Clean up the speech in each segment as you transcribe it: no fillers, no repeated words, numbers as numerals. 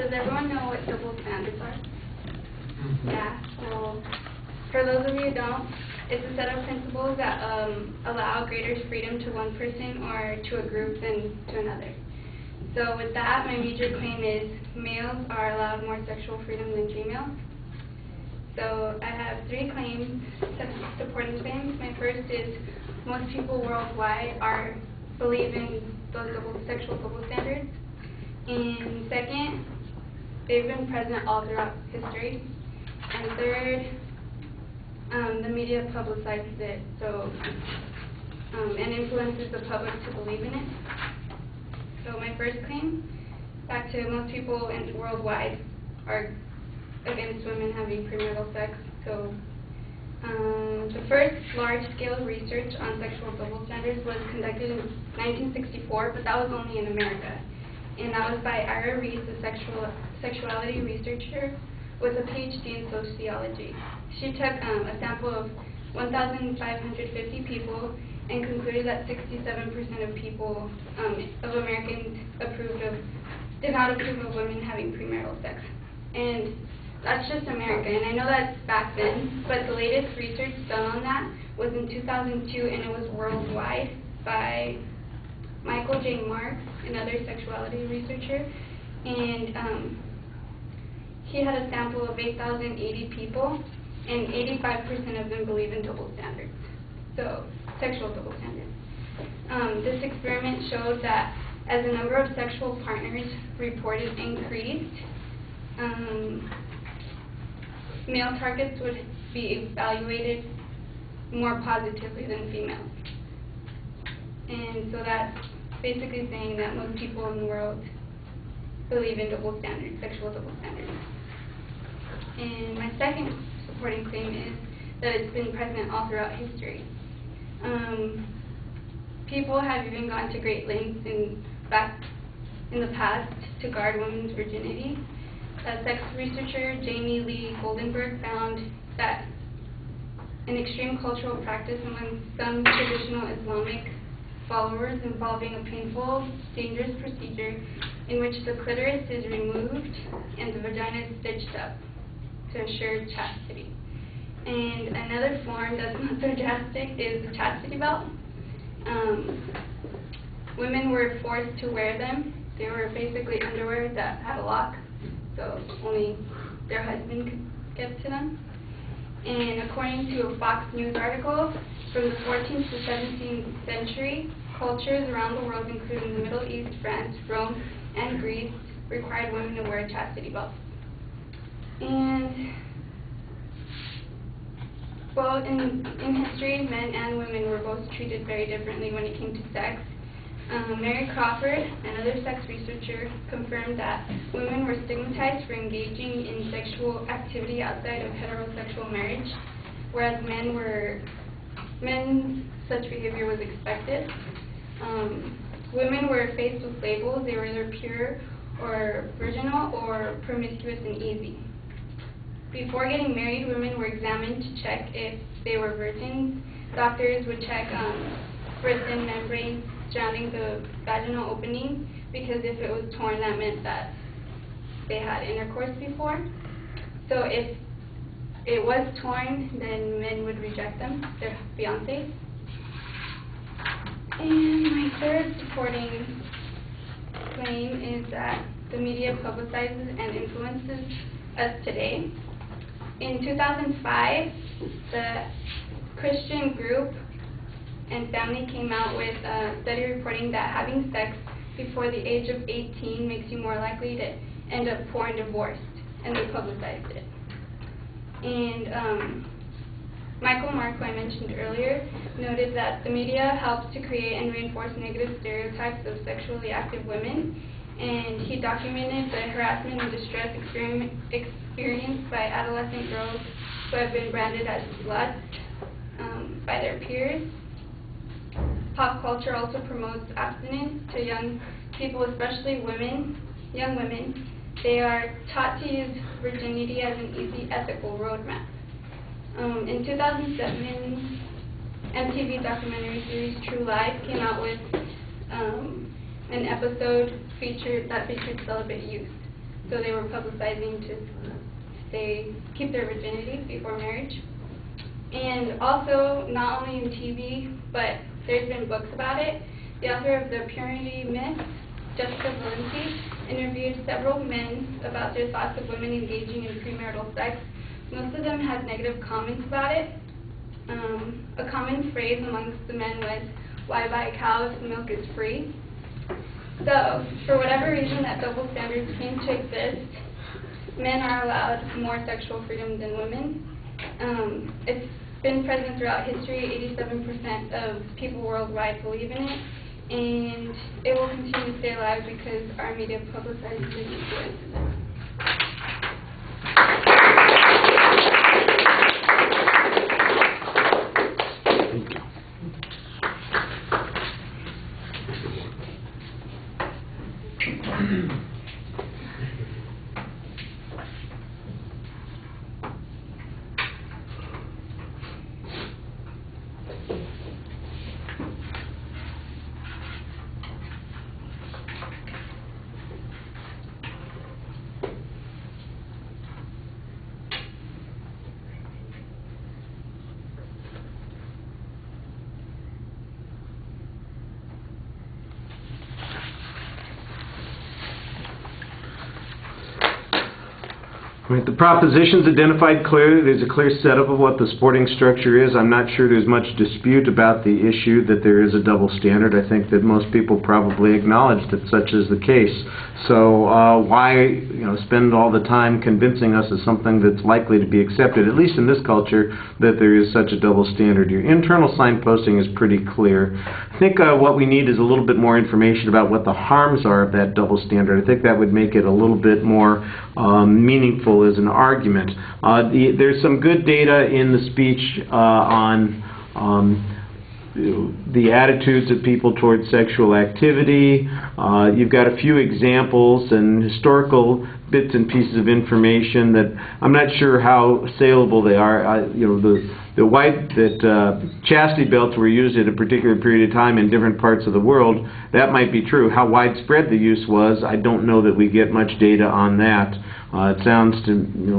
does everyone know what double standards are? Yeah, so for those of you who don't, it's a set of principles that allow greater freedom to one person or to a group than to another. So with that, my major claim is males are allowed more sexual freedom than females. So I have 3 claims, supporting claims. My first is most people worldwide believe in those sexual double standards. And second, they've been present all throughout history. And third, the media publicizes it and influences the public to believe in it. So my first claim, back to most people worldwide are against women having premarital sex. So the first large-scale research on sexual double standards was conducted in 1964, but that was only in America. And that was by Ira Reese, a sexuality researcher with a PhD in sociology. She took a sample of 1,550 people and concluded that 67% of people, of Americans, did not approve of women having premarital sex. And that's just America, and I know that's back then, but the latest research done on that was in 2002, and it was worldwide by Michael J. Marks, another sexuality researcher, and he had a sample of 8,080 people, and 85% of them believe in double standards, so sexual double standards. This experiment showed that as the number of sexual partners reported increased, male targets would be evaluated more positively than females. And so that's basically saying that most people in the world believe in double standards, sexual double standards. And my second supporting claim is that it's been present all throughout history. People have even gone to great lengths back in the past to guard women's virginity. A sex researcher, Jamie Lee Goldenberg, found that an extreme cultural practice among some traditional Islamic followers involving a painful, dangerous procedure in which the clitoris is removed and the vagina is stitched up to assure chastity. And another form that's not so drastic is the chastity belt. Women were forced to wear them. They were basically underwear that had a lock, so only their husband could get to them. And according to a Fox News article, from the 14th to 17th century, cultures around the world, including the Middle East, France, Rome, and Greece, required women to wear chastity belts. And, well, in history, men and women were both treated very differently when it came to sex. Mary Crawford, another sex researcher, confirmed that women were stigmatized for engaging in sexual activity outside of heterosexual marriage, whereas men's such behavior was expected. Women were faced with labels. They were either pure or virginal or promiscuous and easy. Before getting married, women were examined to check if they were virgins. Doctors would check for a thin membrane surrounding the vaginal opening, because if it was torn, that meant that they had intercourse before. So if it was torn, then men would reject them, their fiancés. And my third supporting claim is that the media publicizes and influences us today. In 2005, the Christian group and family came out with a study reporting that having sex before the age of 18 makes you more likely to end up poor and divorced, and they publicized it. And Michael Mark, who I mentioned earlier, noted that the media helps to create and reinforce negative stereotypes of sexually active women, and he documented the harassment and distress experienced by adolescent girls who have been branded as sluts by their peers. Pop culture also promotes abstinence to young people, especially young women. They are taught to use virginity as an easy ethical roadmap. In 2007, MTV documentary series True Lies came out with an episode that featured celibate youth. so they were publicizing to keep their virginity before marriage. And also, not only in TV, but there's been books about it. The author of The Purity Myth, Jessica Valenti, interviewed several men about their thoughts of women engaging in premarital sex. Most of them had negative comments about it. A common phrase amongst the men was, "Why buy a cow if the milk is free?" So, for whatever reason that double standards seem to exist, men are allowed more sexual freedom than women. It's been present throughout history. 87% of people worldwide believe in it, and it will continue to stay alive because our media publicizes the importance of it. Right, the proposition's identified clearly. There's a clear setup of what the supporting structure is. I'm not sure there's much dispute about the issue that there is a double standard. I think that most people probably acknowledge that such is the case. So why spend all the time convincing us of something that's likely to be accepted, at least in this culture, that there is such a double standard? Your internal signposting is pretty clear. I think what we need is a little bit more information about what the harms are of that double standard. I think that would make it a little bit more meaningful as an argument. There's some good data in the speech on the attitudes of people towards sexual activity. You've got a few examples and historical bits and pieces of information that I'm not sure how saleable they are. The chastity belts were used at a particular period of time in different parts of the world. That might be true. How widespread the use was, I don't know that we get much data on that. It sounds to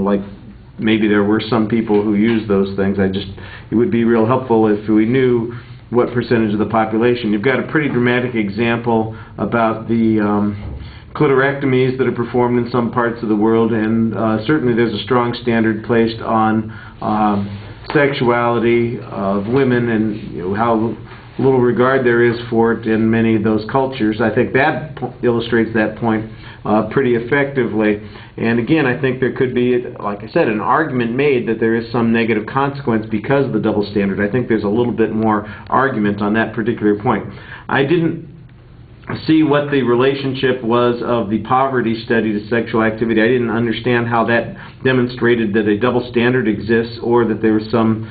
like maybe there were some people who used those things. It would be real helpful if we knew what percentage of the population. You've got a pretty dramatic example about the clitorectomies that are performed in some parts of the world, and certainly there's a strong standard placed on sexuality of women and how little regard there is for it in many of those cultures. I think that illustrates that point pretty effectively. And again, I think there could be, like I said, an argument made that there is some negative consequence because of the double standard. I think there's a little bit more argument on that particular point. I didn't see what the relationship was of the poverty study to sexual activity. I didn't understand how that demonstrated that a double standard exists or that there was some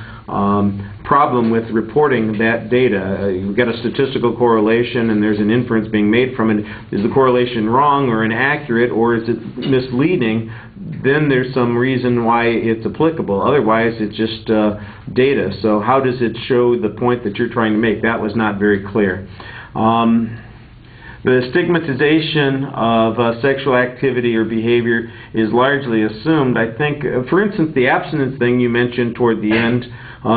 problem with reporting that data. You've got a statistical correlation and there's an inference being made from it. Is the correlation wrong or inaccurate, or is it misleading? Then there's some reason why it's applicable. Otherwise, it's just data. So how does it show the point that you're trying to make? That was not very clear. The stigmatization of sexual activity or behavior is largely assumed. I think, for instance, the abstinence thing you mentioned toward the end,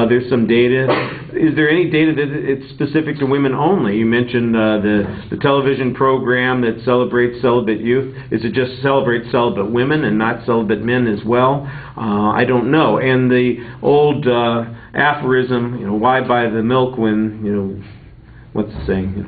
there's some data. Is there any data that it's specific to women only? You mentioned the television program that celebrates celibate youth. Is it just celebrate celibate women and not celibate men as well? I don't know. And the old aphorism, why buy the milk when, what's the saying?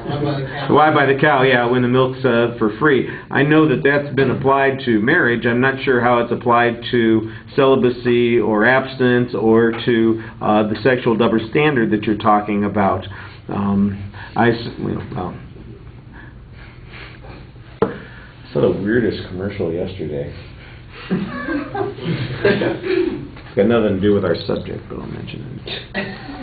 Why buy the cow? Yeah, when the milk's for free. I know that that's been applied to marriage. I'm not sure how it's applied to celibacy or abstinence or to the sexual double standard that you're talking about. I saw the weirdest commercial yesterday. It's got nothing to do with our subject, but I'll mention it.